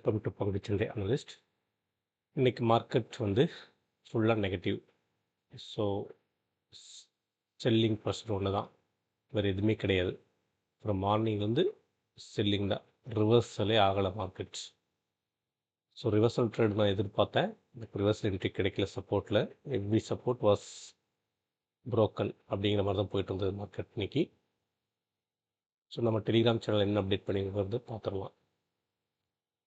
Welcome to பங்குச்சந்தை analyst. இன்னைக்கு market வந்து ஃபுல்லாக நெகட்டிவ். ஸோ செல்லிங் ப்ரெஷர் ஒன்று தான், வேறு எதுவுமே கிடையாது. அப்புறம் மார்னிங்லேருந்து செல்லிங் தான், ரிவர்சலே ஆகலை மார்க்கெட். ஸோ ரிவர்சல் ட்ரேட் நான் எதிர்பார்த்தேன், எனக்கு ரிவர்சல் என்ட்ரி கிடைக்கல. சப்போர்ட்டில் எவ்ரி சப்போர்ட் வாஸ் புரோக்கன் அப்படிங்கிற மாதிரி தான் போயிட்டு இருந்தது மார்க்கெட் இன்னைக்கு. ஸோ நம்ம டெலிகிராம் சேனல் என்ன அப்டேட் பண்ணிங்கிறது பார்த்துடலாம்.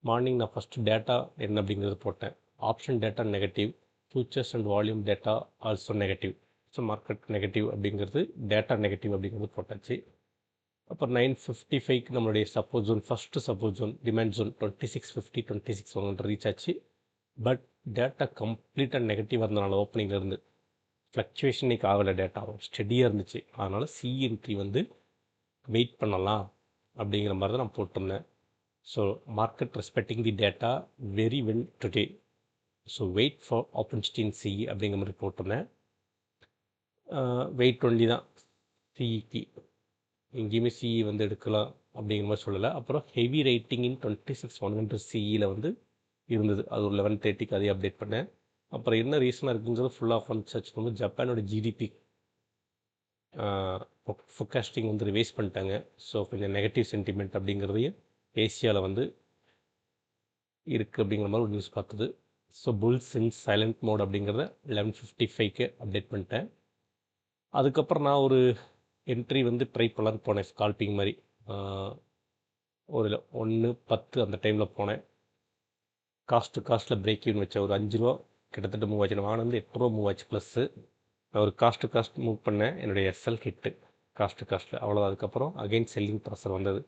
மார்னிங் நான் ஃபஸ்ட்டு டேட்டா என்ன அப்படிங்கிறது போட்டேன். Option data negative, futures and volume data also negative. So market negative அப்படிங்கிறது, டேட்டா நெகட்டிவ் அப்படிங்கிறது போட்டாச்சு. அப்புறம் 9:55க்கு நம்மளுடைய support zone, first support zone, demand zone 2650 26 reach ஆச்சு. பட் டேட்டா கம்ப்ளீட்டாக நெகட்டிவாக இருந்தனால ஓப்பனிங்லேருந்து ஃப்ளக்சுவேஷன் இன்னைக்கு ஆகலை, டேட்டா ஸ்டெடியாக இருந்துச்சு. அதனால் சிஎன்ட்ரி வந்து வெயிட் பண்ணலாம் அப்படிங்கிற மாதிரி தான் நான் போட்டிருந்தேன். So market respecting the data very well today. So wait for opportunity in CE அப்படிங்கிற மாதிரி போட்டிருந்தேன். வெயிட் ஒன்லி தான் சிஇக்கு, எங்கேயுமே சிஇ வந்து எடுக்கலாம் அப்படிங்கிற மாதிரி சொல்லலை. அப்புறம் ஹெவி ரேட்டிங் இன் 26,100 சிஇயில் வந்து இருந்தது, அது ஒரு 11:30க்கு அதே அப்டேட் பண்ணேன். அப்புறம் என்ன ரீசனாக இருக்குங்கிறது ஃபுல்லாக ஃபண்ட் சர்ச் பண்ணும்போது ஜப்பானோட ஜிடிபி ஃபோர்காஸ்டிங் வந்து ரிவைஸ் பண்ணிட்டாங்க. ஸோ கொஞ்சம் நெகட்டிவ் சென்டிமெண்ட் அப்படிங்கிறதையும் ஏசியாவில் வந்து இருக்குது அப்படிங்கிற மாதிரி ஒரு நியூஸ் பார்த்தது. ஸோ புல்ஸ் இன் சைலண்ட் மோட் அப்படிங்கிறத 11:55க்கு அப்டேட் பண்ணிட்டேன். அதுக்கப்புறம் நான் ஒரு என்ட்ரி வந்து ட்ரை பண்ணலான்னு போனேன், ஸ்கால்பிங் மாதிரி. ஒரு 1:10 அந்த டைமில் போனேன். காஸ்ட்டில் பிரேக் ஈவன் வச்சேன். ஒரு 5 ரூபா கிட்டத்தட்ட மூவ் ஆச்சு. நான் வாங்கினது 8 ரூபா மூவ் ஆச்சு ப்ளஸ்ஸு. நான் ஒரு காஸ்ட் மூவ் பண்ணேன், என்னுடைய எஸ்எல் ஹிட்டு காஸ்ட்டில் அவ்வளோ. அதுக்கப்புறம் அகெயின் செல்லிங் ப்ரெஷர் வந்தது.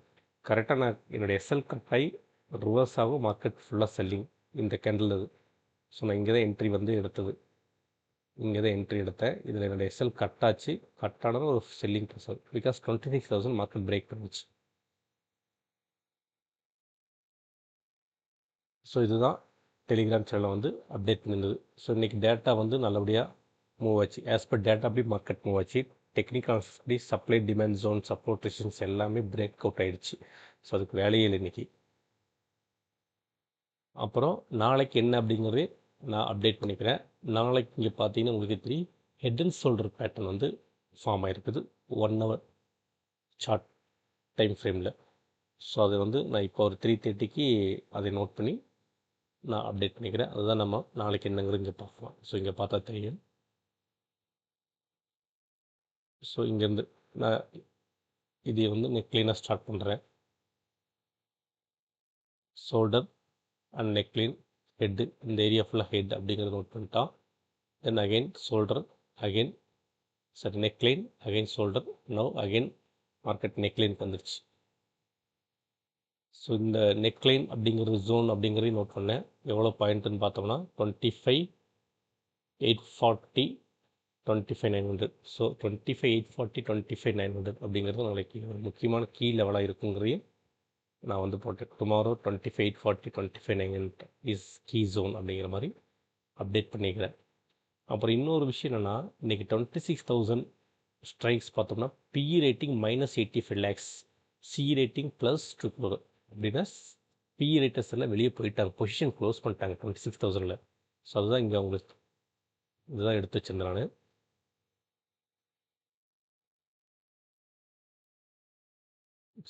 கரெக்டாக நான் என்னுடைய எஸ்எல் கட் ஆகி ரிவர்ஸ் ஆகும், மார்க்கெட் ஃபுல்லாக செல்லிங் இந்த கேண்டில் அது. ஸோ நான் இங்கே தான் என்ட்ரி வந்து எடுத்தது, இங்கே தான் என்ட்ரி எடுத்தேன். இதில் என்னோடய எஸ்எல் கட் ஆச்சு. கட் ஆனது ஒரு selling pressure, because 26,000 market break பண்ணிச்சு. ஸோ இதுதான் டெலிகிராம் சேனலில் வந்து அப்டேட் பண்ணியிருந்தது. ஸோ இன்றைக்கி டேட்டா வந்து நல்லபடியாக மூவ் ஆச்சு. ஆஸ் பர் டேட்டா அப்படி மார்க்கெட் மூவ் ஆச்சு. டெக்னிக்கல் அப்படி supply demand zone, support resistance எல்லாமே பிரேக் அவுட் ஆகிடுச்சு. ஸோ அதுக்கு வேலையே இல்லை இன்றைக்கி. அப்புறம் நாளைக்கு என்ன அப்படிங்கிறதே நான் அப்டேட் பண்ணிக்கிறேன். நாளைக்கு இங்கே பார்த்தீங்கன்னா உங்களுக்கு தெரியும், ஹெட் அண்ட் ஷோல்டர் பேட்டர்ன் வந்து ஃபார்ம் ஆகிருக்குது 1 hour சார்ட் டைம் ஃப்ரேமில். ஸோ அதை வந்து நான் இப்போ ஒரு 3:30க்கு அதை நோட் பண்ணி நான் அப்டேட் பண்ணிக்கிறேன். அதுதான் நம்ம நாளைக்கு என்னங்கிறது இங்கே பார்க்கலாம். ஸோ இங்கே பார்த்தா தெரியும். ஸோ இங்கேருந்து நான் இதை வந்து நெக்லைனாக ஸ்டார்ட் பண்ணுறேன். ஷோல்டர் அண்ட் நெக்லைன், ஹெட்டு, இந்த ஏரியா ஃபுல்லாக ஹெட் அப்படிங்கிறத நோட் பண்ணிட்டான். Then again shoulder, again neckline, again shoulder. Now again market நெக்லைனுக்கு வந்துடுச்சு. ஸோ இந்த நெக்லைன் அப்படிங்கிறது ஜோன் அப்படிங்கிறதையும் நோட் பண்ணேன். எவ்வளோ பாயிண்ட்டுன்னு பார்த்தோம்னா 25,840 25,900. ஸோ 25,840 25,900 அப்படிங்கிறது நாளைக்கு ஒரு முக்கியமான கீ லெவலாக இருக்குங்கிறதையும் நான் வந்து போட்டேன். டுமாரோ 25,840 25,900 இஸ் கீ ஜோன் அப்படிங்கிற மாதிரி அப்டேட் பண்ணிக்கிறேன். அப்புறம் இன்னொரு விஷயம் என்னென்னா, இன்றைக்கி 26,000 ஸ்ட்ரைக்ஸ் பார்த்தோம்னா PE rating -85 lakhs, C rating +2 crore. அப்படின்னா பிஇ ரேட்டர்ஸ் எல்லாம் வெளியே போயிட்டாங்க, பொசிஷன் க்ளோஸ் பண்ணிட்டாங்க 26,000. ஸோ அதுதான் இங்கே அவங்களுக்கு இதுதான் எடுத்து வச்சிருந்தேன் நான்.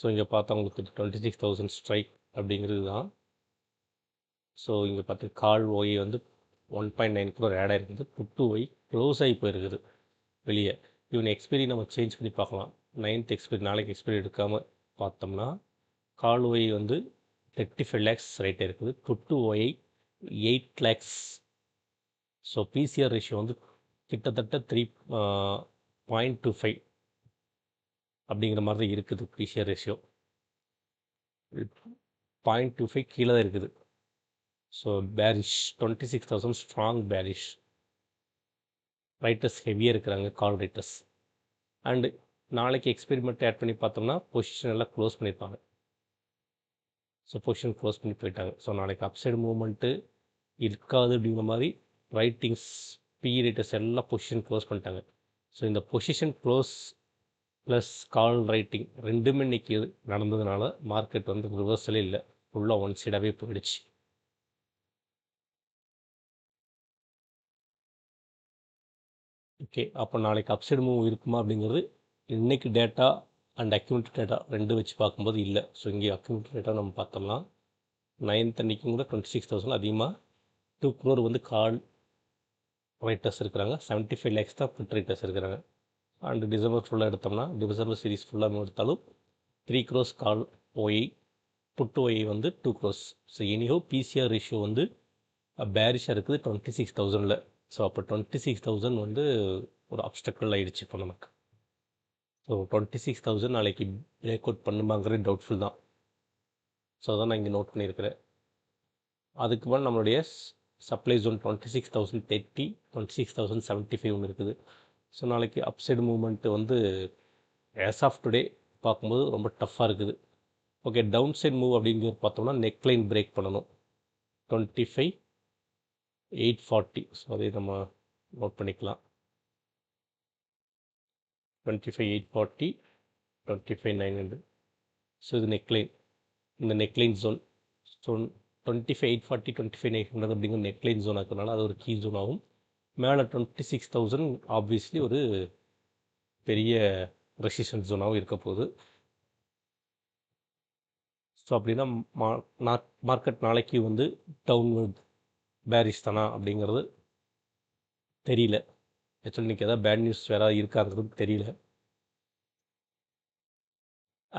ஸோ இங்கே பார்த்தா உங்களுக்கு 26,000 ஸ்ட்ரைக் அப்படிங்கிறது தான். ஸோ இங்கே பார்த்து கால் ஓய் வந்து 1.9 crore ஆட் ஆகிருக்குது. புட்டு ஓய் க்ளோஸ் ஆகி போயிருக்குது வெளியே. இவன் எக்ஸ்பைரி நம்ம சேஞ்ச் பண்ணி பார்க்கலாம். 9th எக்ஸ்பைரி, நாளைக்கு எக்ஸ்பைரி எடுக்காமல் பார்த்தோம்னா கால் ஓய் வந்து 35 lakhs ரேட் இருக்குது. புட்டு ஓய் 8 lakhs. ஸோ பிசிஆர் ரேஷியோ வந்து கிட்டத்தட்ட 3.25 அப்படிங்கிற மாதிரி தான் இருக்குது. பிசிஆர் ரேஷியோ 0.25 கீழே தான் இருக்குது. So bearish 26,000 strong bearish. Writers ஹெவியாக இருக்கிறாங்க, கால் ரைட்டர்ஸ். அண்டு நாளைக்கு எக்ஸ்பெரிமெண்ட் ஆட் பண்ணி பார்த்தோம்னா பொசிஷன் எல்லாம் க்ளோஸ் பண்ணியிருப்பாங்க. ஸோ பொசிஷன் க்ளோஸ் பண்ணி போயிட்டாங்க. ஸோ நாளைக்கு அப்சைடு மூவ்மெண்ட்டு இருக்காது அப்படிங்கிற மாதிரி ரைட்டிங்ஸ், பிஇ ரைட்டர்ஸ் எல்லாம் பொசிஷன் க்ளோஸ் பண்ணிட்டாங்க. ஸோ இந்த பொசிஷன் க்ளோஸ் ப்ளஸ் கால் ரைட்டிங் ரெண்டுமே இன்றைக்கி நடந்ததுனால மார்க்கெட் வந்து ரிவர்சலே இல்லை, ஃபுல்லாக ஒன் சைடாகவே போயிடுச்சு. ஓகே, அப்போ நாளைக்கு அப்சைடு மூவ் இருக்குமா அப்படிங்கிறது இன்றைக்கி டேட்டா அண்ட் அக்யூமிலேட்டட் டேட்டா ரெண்டு வச்சு பார்க்கும்போது இல்லை. ஸோ இங்கே அக்யூமிலேட்டட் டேட்டா நம்ம பார்த்தோம்னா 9th அன்றைக்கும் கூட 26,000 அதிகமாக 2 crore வந்து கால் ரைட்டர்ஸ் இருக்கிறாங்க. 75 lakhs தான் புட் ரைட்டர்ஸ் இருக்கிறாங்க. அண்ட் டிசம்பர் ஃபுல்லாக எடுத்தோம்னா டிசம்பர் சீரிஸ் ஃபுல்லாக எடுத்தாலும் 3 crores கால் ஓஐ, புட் ஓஐ வந்து 2 crores. So anyhow PCR ratio வந்து பேரிஷாக இருக்குது 26,000ல். ஸோ அப்போ 26,000 வந்து ஒரு அப்டக்கல் ஆகிடுச்சு இப்போ நமக்கு. ஸோ 26,000 நாளைக்கு பிரேக் அவுட் பண்ணுமாங்கிறது டவுட்ஃபுல் தான். ஸோ அதான் நான் இங்கே நோட் பண்ணியிருக்கிறேன். அதுக்கு மேலே நம்மளுடைய சப்ளை ஜோன் 26,030, 26,075 ஒன்று இருக்குது. ஸோ நாளைக்கு அப்சைடு மூவ்மெண்ட்டு வந்து ஆஸ் ஆஃப் டுடே பார்க்கும்போது ரொம்ப டஃப்பாக இருக்குது. ஓகே, டவுன் சைட் மூவ் அப்படிங்கிறது பார்த்தோம்னா நெக்லைன் பிரேக் பண்ணணும் 25,840. ஸோ அதை நம்ம நோட் பண்ணிக்கலாம். 25,840, 25,900. ஸோ இது நெக்லைன், இந்த நெக்லைன் ஜோன். ஸோ 25,840, 25,900 அப்படிங்கிற நெக்லைன் ஜோன் இருக்கிறதுனால அது ஒரு கீ ஜோன் ஆகும். மேலே 26,000 ஆப்வியஸ்லி ஒரு பெரிய ரெசிஸ்டன்ஸ் ஜோனாகவும் இருக்க போகுது. ஸோ அப்படின்னா மார்க்கெட் நாளைக்கு வந்து டவுன்வர்ட் பேரிஷ் தானா அப்படிங்கிறது தெரியல. ஆக்சுவலி இன்றைக்கி எதாவது பேட் நியூஸ் வேறு இருக்காங்கிறது தெரியல.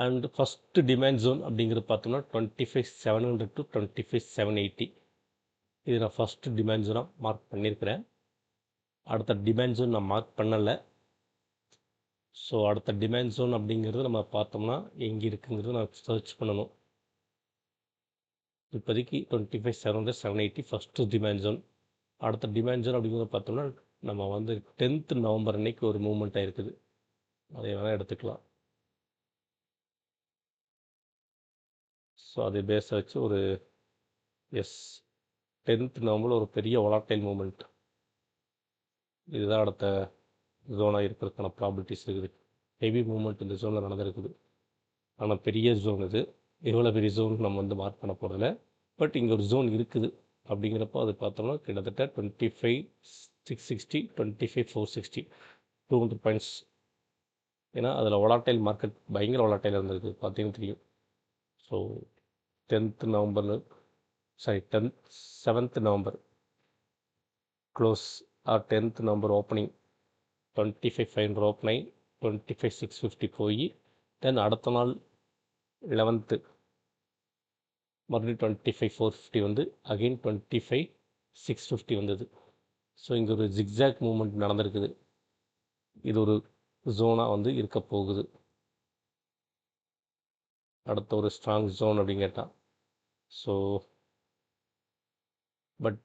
அண்ட் ஃபஸ்ட்டு டிமாண்ட் ஜோன் அப்படிங்கிறது பார்த்தோம்னா 25,700 to 25,780. இது நான் ஃபஸ்ட்டு டிமாண்ட் ஜோனாக மார்க் பண்ணியிருக்கிறேன். அடுத்த டிமாண்ட் ஜோன் நான் மார்க் பண்ணலை. ஸோ அடுத்த டிமாண்ட் ஜோன் அப்படிங்கிறது நம்ம பார்த்தோம்னா எங்கே இருக்குங்கிறது நான் சர்ச் பண்ணணும். இப்போதைக்கு 25,700, 780 ஃபஸ்ட்டு டிமாண்ட் ஜோன். அடுத்த டிமாண்ட் ஜோன் அப்படிங்கிறத பார்த்தோம்னா நம்ம வந்து 10th நவம்பர் அன்னைக்கு ஒரு மூவ்மெண்ட் ஆகிருக்குது. அதை வேணால் எடுத்துக்கலாம். ஸோ அதை பேஸை வச்சு ஒரு 10th நவம்பரில் ஒரு பெரிய வொலாட்டைல் மூவ்மெண்ட், இதுதான் அடுத்த ஜோனாக இருக்கிறதுக்கான ப்ராபபிலிட்டிஸ் இருக்குது. ஹெவி மூவ்மெண்ட் இந்த ஜோனில் நடந்திருக்குது. ஆனால் பெரிய ஜோன் இது. எவ்வளோ பெரிய ஜோன் நம்ம வந்து மார்க் பண்ண போகிறதில்ல. பட் இங்கே ஒரு ஜோன் இருக்குது அப்படிங்கிறப்போ அது பார்த்தோம்னா கிட்டத்தட்ட 25,660, 25,460, 200 பாயிண்ட்ஸ். ஏன்னா அதில் வொலாட்டைல் மார்க்கெட் பயங்கர வொலாட்டைல் இருந்திருக்கு, பார்த்தீங்கன்னா தெரியும். So 7th November close or 10th November opening 25,500 open ஆகி 25,650 போய் தென் அடுத்த நாள் 11th மறுபடியும் 25,450 வந்து அகெயின் 25,650 வந்தது. ஸோ இங்கே ஒரு ஜிக்ஸாக் மூவ்மெண்ட் நடந்திருக்குது. இது ஒரு ஜோனாக வந்து இருக்க போகுது. அடுத்த ஒரு ஸ்ட்ராங் ஜோன் அப்படின்னு கேட்டால். So but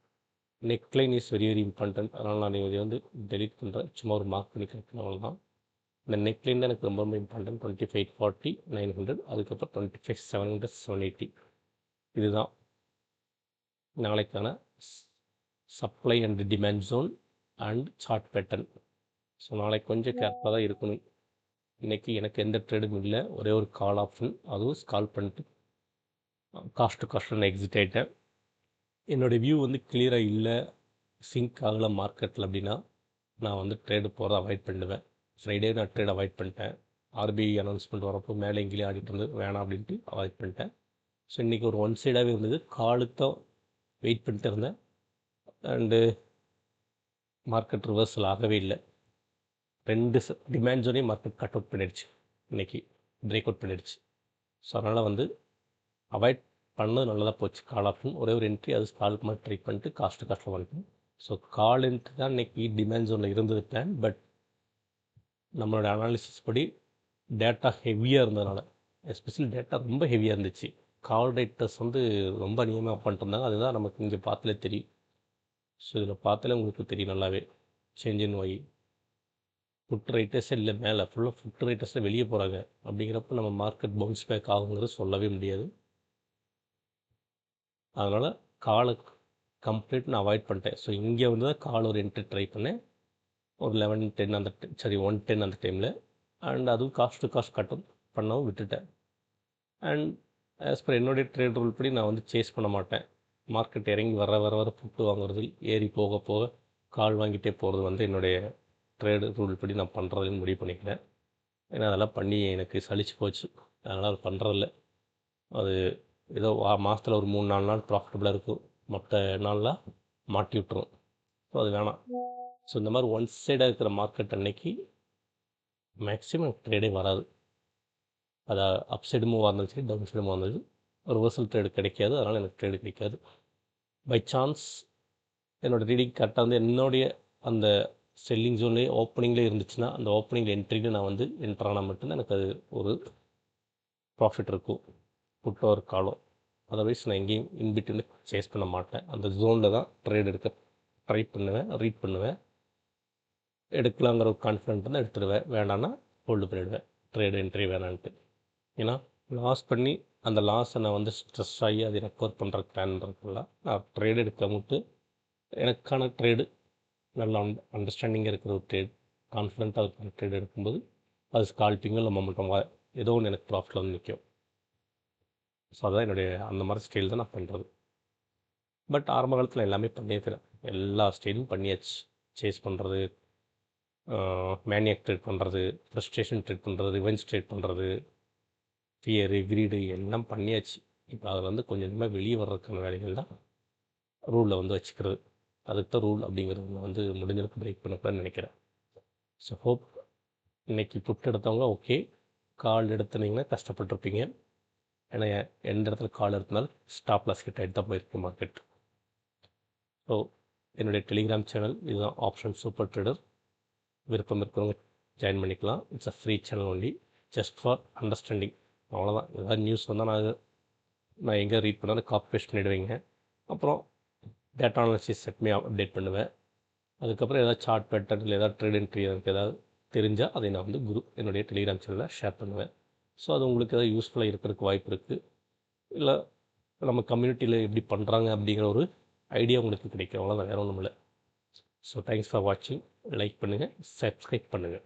neckline is very very important. அதனால் நான் இதை வந்து டெலிட் பண்ணுறேன். சும்மா ஒரு மார்க் பண்ணி கிடைக்கணும், அவ்வளோதான். இந்த நெக்லைன் தான் எனக்கு ரொம்ப ரொம்ப இம்பார்ட்டன்ட். 25,840, 900, அதுக்கப்புறம் 25,700, 780. இதுதான் நாளைக்கான supply and demand zone and chart pattern. So நாளைக்கு கொஞ்சம் கேர்ஃபுல்லாக தான் இருக்கணும். இன்றைக்கி எனக்கு எந்த ட்ரேடும் இல்லை, ஒரே ஒரு கால் ஆப்ஷன், அதுவும் கால் பண்ணிட்டு காஸ்ட் டு காஸ்ட் நான் எக்ஸிட் ஆகிட்டேன். என்னோடய வியூ வந்து கிளியராக இல்லை, சிங்க் ஆகலை மார்க்கெட்டில் அப்படின்னா நான் வந்து ட்ரேடு போகிறத அவாய்ட் பண்ணிடுவேன். ஃப்ரைடே நான் ட்ரேட் அவாய்ட் பண்ணிட்டேன். ஆர்பிஐ அனௌன்ஸ்மெண்ட் வரப்போ மேலே எங்கேயே ஆடிட்டு இருந்து வேணாம் அப்படின்ட்டு அவாய்ட் பண்ணிட்டேன். ஸோ இன்றைக்கி ஒரு ஒன் சைடாகவே இருந்தது, காலுக்கு வெயிட் பண்ணிட்டு இருந்தேன். அண்டு மார்க்கெட் ரிவர்சல் ஆகவே இல்லை. 2 டிமாண்ட் ஜோனையும் மார்க்கெட் கட் அவுட் பண்ணிடுச்சு, இன்றைக்கி பிரேக் அவுட் பண்ணிடுச்சு. ஸோ அதனால் வந்து அவாய்ட் பண்ணது நல்லதாக போச்சு. கால் ஆப்ஷன் ஒரே ஒரு என்ட்ரி, அது காலுக்கு மாதிரி ட்ரை பண்ணிட்டு காஸ்ட்டு வந்துட்டேன். ஸோ கால் என்ட்ரி தான் இன்றைக்கி டிமாண்ட் ஜோனில் இருந்தது பிளான். பட் நம்மளோட அனாலிசிஸ் படி டேட்டா ஹெவியாக இருந்ததுனால, எஸ்பெஷலி டேட்டா ரொம்ப ஹெவியாக இருந்துச்சு, கால் ரைட்டர்ஸ் வந்து ரொம்ப அநியமாக பண்ணிட்டு இருந்தாங்க. அதுதான் நமக்கு இங்கே பார்த்தாலே தெரியும். ஸோ இதில் பார்த்தாலே உங்களுக்கு தெரியும் நல்லாவே சேஞ்ச் இன் ஒய். புட் ரைட்டர்ஸே இல்லை, மேலே ஃபுல்லாக புட் ரைட்டர்ஸில் வெளியே போகிறாங்க. அப்படிங்கிறப்ப நம்ம மார்க்கெட் பவுன்ஸ் பேக் ஆகுங்கிறது சொல்லவே முடியாது. அதனால் காலை கம்ப்ளீட் நான் அவாய்ட் பண்ணிட்டேன். ஸோ இங்கே வந்து தான் கால் ஒரு என்ட்ரி ட்ரை பண்ணேன், ஒரு 11:10 அந்த 1:10 அந்த டைமில். அண்ட் அதுவும் காஸ்ட் டு காஸ்ட் கட்டும் பண்ணவும் விட்டுட்டேன். அண்ட் ஆஸ் பர் என்னுடைய ட்ரேட் ரூல் படி நான் வந்து சேஸ் பண்ண மாட்டேன். மார்க்கெட் இறங்கி வர புட்டு வாங்குறது, ஏறி போக போக கால் வாங்கிட்டே போகிறது வந்து என்னுடைய ட்ரேடு ரூல் படி நான் பண்ணுறதுன்னு முடிவு பண்ணிக்கிறேன். ஏன்னா அதெல்லாம் பண்ணி எனக்கு சலிச்சு போச்சு. அதனால் அது பண்ணுறதில்ல. அது ஏதோ மாதத்தில் ஒரு 3-4 நாள் ப்ராஃபிட்டபுளாக இருக்கும், மற்ற நாள்லாம் மாட்டி விட்டுரும். ஸோ அது வேணாம். ஸோ இந்த மாதிரி ஒன் சைடாக இருக்கிற மார்க்கெட் அன்னைக்கு மேக்ஸிமம் ட்ரேடே வராது. அது அப் சைடு மூவாக இருந்தாலும் சரி, டவுன் சைடு மூவாக இருந்தாலும் ரிவர்சல் ட்ரேடு கிடைக்காது. அதனால் எனக்கு ட்ரேடு கிடைக்காது. பை சான்ஸ் என்னோடய ரீடிங் கரெக்டாக வந்து என்னுடைய அந்த செல்லிங் ஜோன்லேயே ஓப்பனிங்லேயே இருந்துச்சுன்னா, அந்த ஓப்பனிங் என்ட்ரியில் நான் வந்து என்ட்ரு ஆனால் மட்டும்தான் எனக்கு அது ஒரு ப்ராஃபிட் இருக்கும், புட் ஒரு காலம். அதர்வைஸ் நான் எங்கேயும் இன்பிட்வீன் சேஸ் பண்ண மாட்டேன். அந்த ஜோனில் தான் ட்ரேட் எடுக்க ட்ரை பண்ணுவேன், ரீட் பண்ணுவேன். எடுக்கலாங்கிற ஒரு கான்ஃபிடென்ட் தான் எடுத்துடுவேன். வேண்டான்னா ஹோல்டு பண்ணிவிடுவேன், ட்ரேடு என்ட்ரி வேணான்ட்டு. ஏன்னா லாஸ் பண்ணி அந்த லாஸை நான் வந்து ஸ்ட்ரெஸ் ஆகி அதை ரெக்கவர் பண்ணுற பிளான் இருக்குல்ல, நான் ட்ரேடு எடுக்க மட்டும் எனக்கான ட்ரேடு நல்ல அண்டர்ஸ்டாண்டிங்காக இருக்கிற ஒரு ட்ரேட், கான்ஃபிடென்ட்டாக இருக்கிற ட்ரேட் எடுக்கும்போது அது ஸ்கால்பிங்கோ இல்லை மொமெண்டமாக ஏதோ ஒன்று எனக்கு ப்ராஃபிட்டில் வந்து நிற்கும். ஸோ அதான் என்னுடைய அந்த மாதிரி ஸ்டைல் தான் நான் பண்ணுறது. பட் ஆரம்ப காலத்தில் எல்லாமே பண்ணியிருக்கிறேன், எல்லா ஸ்டைலும் பண்ணியாச்சு. சேஸ் பண்ணுறது, மேனியாக் ட்ரேட் பண்ணுறது, ஃப்ரஸ்ட்ரேஷன் ட்ரேட் பண்ணுறது, ரிவெஞ்ச் ட்ரேட் பண்ணுறது, ஃபியரு, கிரீடு எல்லாம் பண்ணியாச்சு. இப்போ அதில் வந்து கொஞ்சம் கொஞ்சமாக வெளியே வர்றதுக்கான வேலைகள் தான் ரூலில் வந்து வச்சுக்கிறது. அதுக்கு தான் ரூல் அப்படிங்கிறது நான் வந்து முடிஞ்சளவுக்கு பிரேக் பண்ணக்கூடாதுன்னு நினைக்கிறேன். ஸோ ஹோப் இன்றைக்கி புட் எடுத்தவங்க ஓகே, கால் எடுத்துனீங்கன்னா கஷ்டப்பட்டுருப்பீங்க. ஏன்னா எந்த இடத்துல கால் எடுத்தனாலும் ஸ்டாப் லாஸ் ஹிட் ஆகிட்டு தான் போயிருக்கு மார்க்கெட். ஸோ என்னுடைய டெலிகிராம் சேனல் இதுதான், ஆப்ஷன் சூப்பர் ட்ரேடர். விருப்பம் இருக்கிறவங்க ஜாயின் பண்ணிக்கலாம். It's a free channel only, just for understanding. அவ்வளோதான். ஏதாவது நியூஸ் வந்தால் நான் எங்கே ரீட் பண்ணாலும் காப்பி பேஸ்ட் பண்ணிவிடுவீங்க. அப்புறம் டேட்டா அனாலிசிஸ் செட்மே அப்டேட் பண்ணுவேன். அதுக்கப்புறம் ஏதாவது சார்ட் பேட்டர்ன் இல்லை ஏதாவது ட்ரேட் என்ட்ரி எனக்கு ஏதாவது தெரிஞ்சால் அதை நான் வந்து என்னுடைய டெலிகிராம் சேனலில் ஷேர் பண்ணுவேன். ஸோ அது உங்களுக்கு ஏதாவது யூஸ்ஃபுல்லாக இருக்கிறதுக்கு வாய்ப்பு இருக்குது. இல்லை நம்ம கம்யூனிட்டியில் எப்படி பண்ணுறாங்க அப்படிங்கிற ஒரு ஐடியா உங்களுக்கு கிடைக்கும். அவ்வளோதான், வேறு ஒன்றும் இல்லை. ஸோ தேங்க்ஸ் ஃபார் வாட்சிங். லைக் பண்ணுங்கள், சப்ஸ்கிரைப் பண்ணுங்கள்.